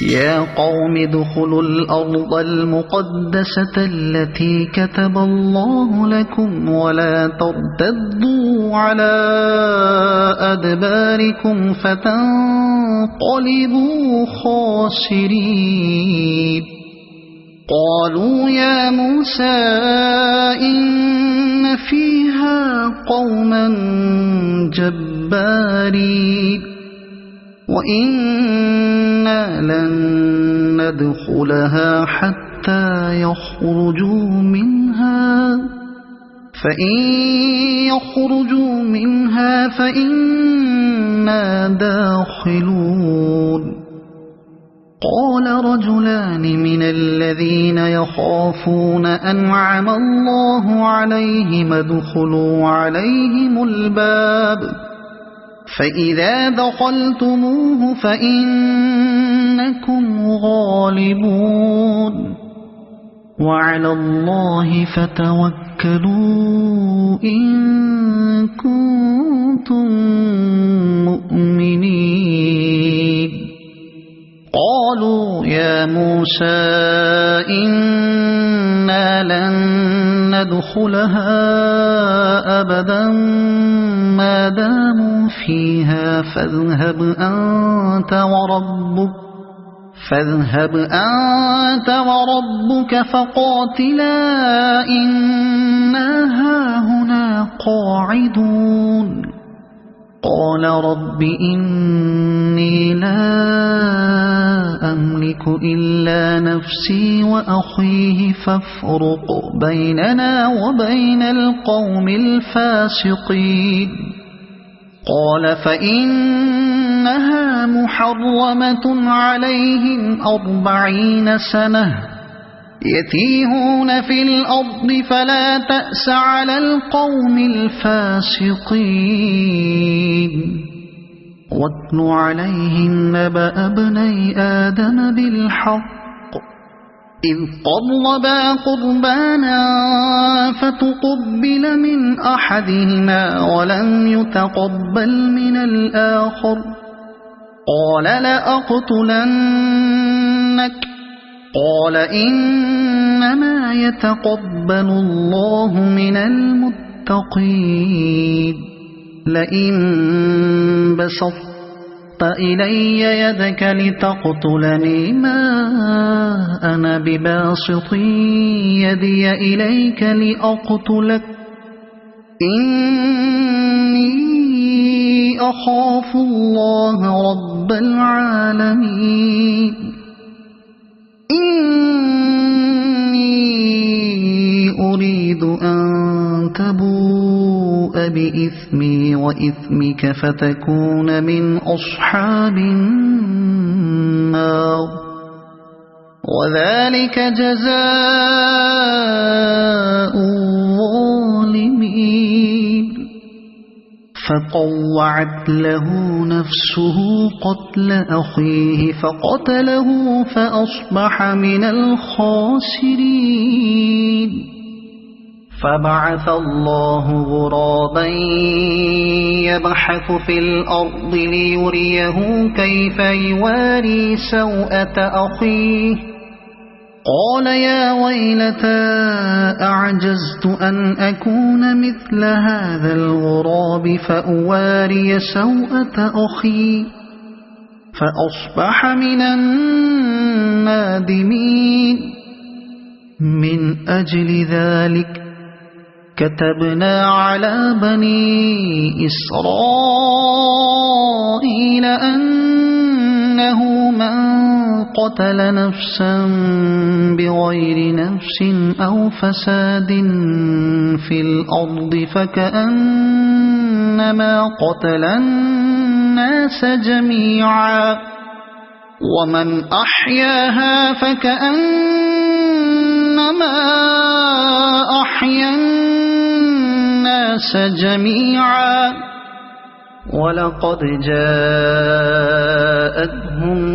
يا قوم ادخلوا الأرض المقدسة التي كتب الله لكم ولا ترتدوا على أدباركم فتنقلبوا خاسرين قالوا يا موسى إن فيها قوما جبارين وإنا لن ندخلها حتى يخرجوا منها فإن يخرجوا منها فإنا داخلون قال رجلان من الذين يخافون أنعم الله عليهم ادخلوا عليهم الباب فإذا دخلتموه فإنكم غالبون وعلى الله فتوكلوا إن كنتم مؤمنين قالوا يا موسى إنا لن ندخلها أبدا ما داموا فيها فاذهب أنت وربك فقاتلا إنا هاهنا قاعدون قال رب إني لا أملك إلا نفسي وأخيه فافرق بيننا وبين القوم الفاسقين قال فإنها محرمة عليهم 40 سنة يتيهون في الأرض فلا تأس على القوم الفاسقين واتل عليهم نبأ ابني آدم بالحق إذ قربا قربانا فتقبل من أحدهما ولم يتقبل من الآخر قال لأقتلنك قال إنما يتقبل الله من المتقين لئن بسطت إلي يدك لتقتلني ما أنا بباسط يدي إليك لأقتلك إني أخاف الله رب العالمين إني أريد أن تبوء بإثمي وإثمك فتكون من أصحاب النار وذلك جزاء الظالمين فطوعت له نفسه قتل أخيه فقتله فأصبح من الخاسرين فبعث الله غرابا يبحث في الأرض ليريه كيف يواري سوءة أخيه قال يا ويلتى أعجزت أن أكون مثل هذا الغراب فأواري سوءة أخي فأصبح من النادمين من أجل ذلك كتبنا على بني إسرائيل أنه من قتل نفسا بغير نفس أو فساد في الأرض فكأنما قتل الناس جميعا ومن أحياها فكأنما أحيا الناس جميعا ولقد جاءتهم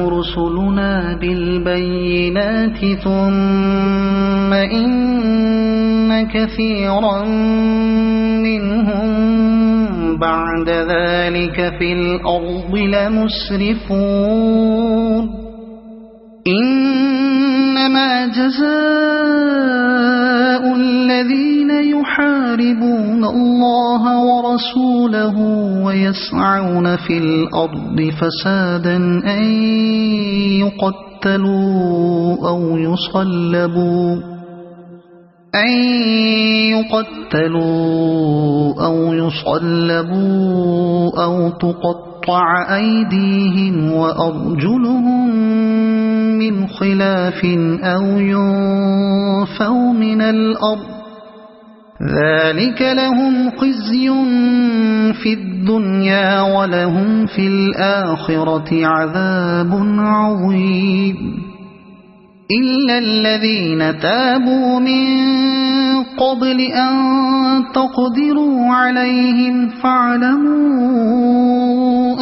رسلنا بالبينات ثم إن كثيرا منهم بعد ذلك في الأرض لمسرفون إنما جزاء الذين يحاربون الله ورسوله ويسعون في الأرض فسادا أن يقتلوا أو يصلبوا أو تقطع أيديهم وأرجلهم من خلاف أو ينفوا من الأرض ذلك لهم خزي في الدنيا ولهم في الآخرة عذاب عظيم إلا الذين تابوا من قبل أن تقدروا عليهم فاعلموا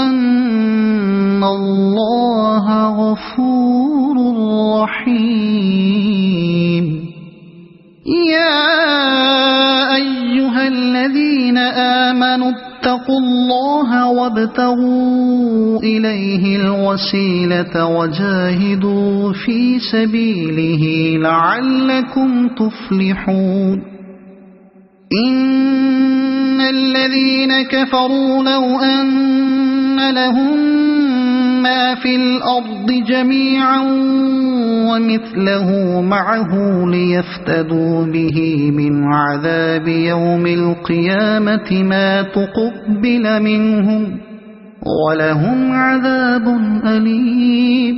أن الله غفور رحيم يا أيها الذين آمنوا اتقوا الله وابتغوا إليه الوسيلة وجاهدوا في سبيله لعلكم تفلحون إن الذين كفروا لو أن لهم ما في الأرض جميعا ومثله معه ليفتدوا به من عذاب يوم القيامة ما تقبل منهم ولهم عذاب أليم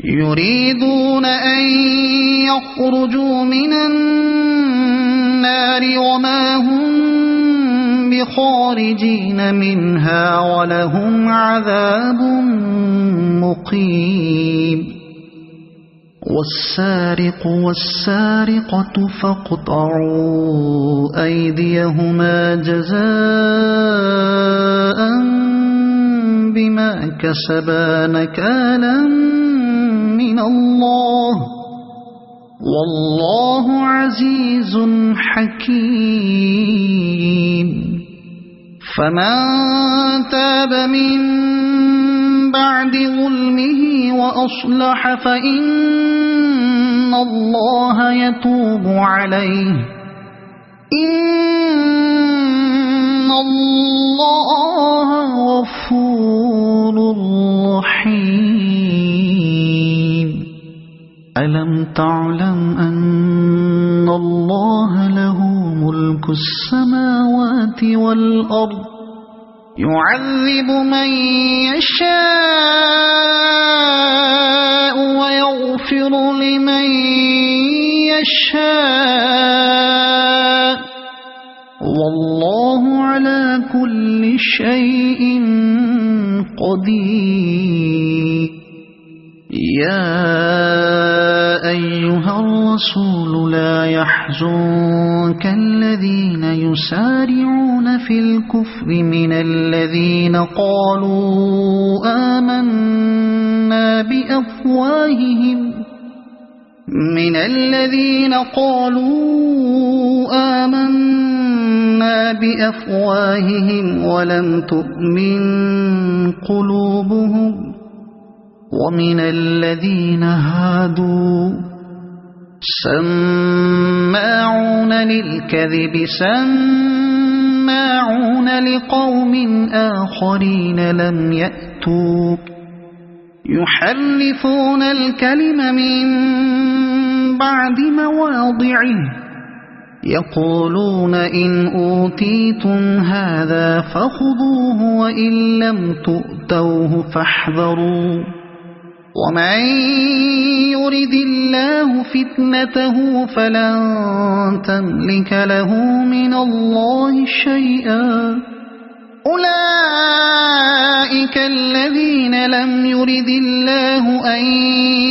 يريدون أن يخرجوا من النار وما هم بخارجين منها ولهم عذاب مقيم والسارق والسارقة فاقطعوا أيديهما جزاء بما كسبا نكالا من الله والله عزيز حكيم فمن تاب من بعد ظلمه وأصلح فإن الله يتوب عليه إن الله غفور رحيم ألم تعلم أن الله له ملك السماوات والأرض يعذب من يشاء ويغفر لمن يشاء والله على كل شيء قدير يا أيها الرسول لا يحزنك الذين يسارعون في الكفر من الذين قالوا آمنا بأفواههم ولم تؤمن قلوبهم ومن الذين هادوا سماعون للكذب سماعون لقوم آخرين لم يأتوك يحرفون الكلم من بعد مواضعه يقولون إن أوتيتم هذا فخذوه وإن لم تؤتوه فاحذروا ومن يرد الله فتنته فلن تملك له من الله شيئا أولئك الذين لم يرد الله أن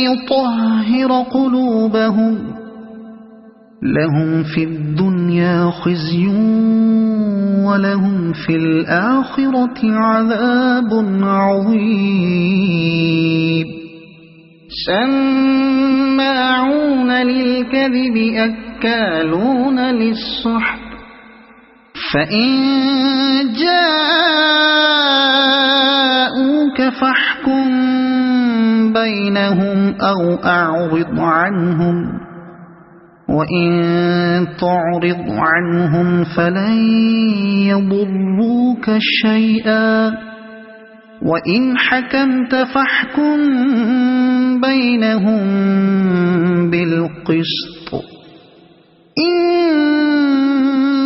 يطهر قلوبهم لهم في الدنيا خزي ولهم في الآخرة عذاب عظيم سماعون للكذب أكالون للسحت فإن جاءوك فاحكم بينهم أو أعرض عنهم وإن تعرض عنهم فلن يضروك شيئا وإن حكمت فاحكم بينهم بالقسط إن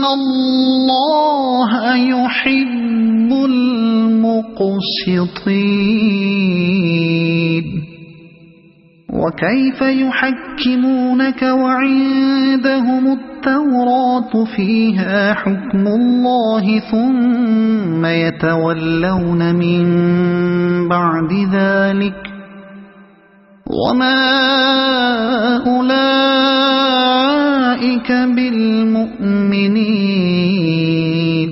الله يحب المقسطين وكيف يحكمونك وعندهم التوراة فيها حكم الله ثم يتولون من بعد ذلك وما أولئك بالمؤمنين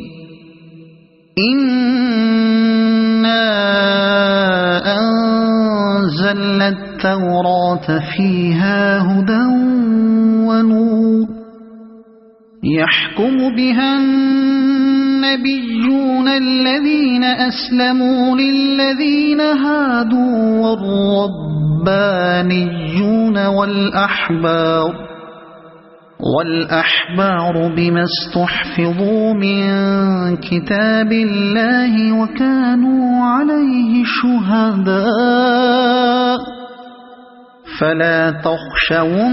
إنا أنزلنا التوراة فيها هدى ونور يحكم بها النبيون الذين أسلموا للذين هادوا والربانيون والأحبار بما استحفظوا من كتاب الله وكانوا عليه شهداء فلا تخشوا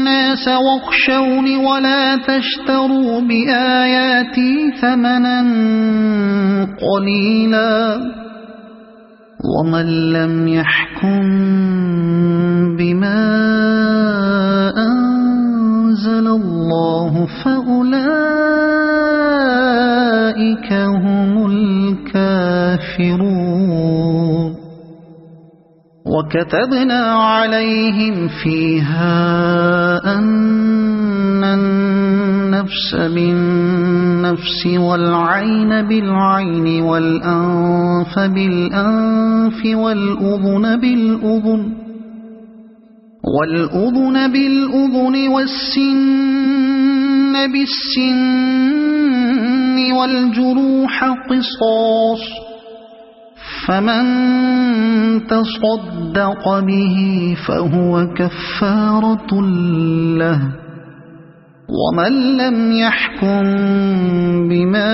الناس واخشوني ولا تشتروا بآياتي ثمنا قليلا ومن لم يحكم بما أنزل الله فأولئك هم الكافرون وكتبنا عليهم فيها أن النفس بالنفس والعين بالعين والأنف بالأنف والأذن بالأذن والسن بالسن والجروح قصاص فمن تصدق به فهو كفارة له ومن لم يحكم بما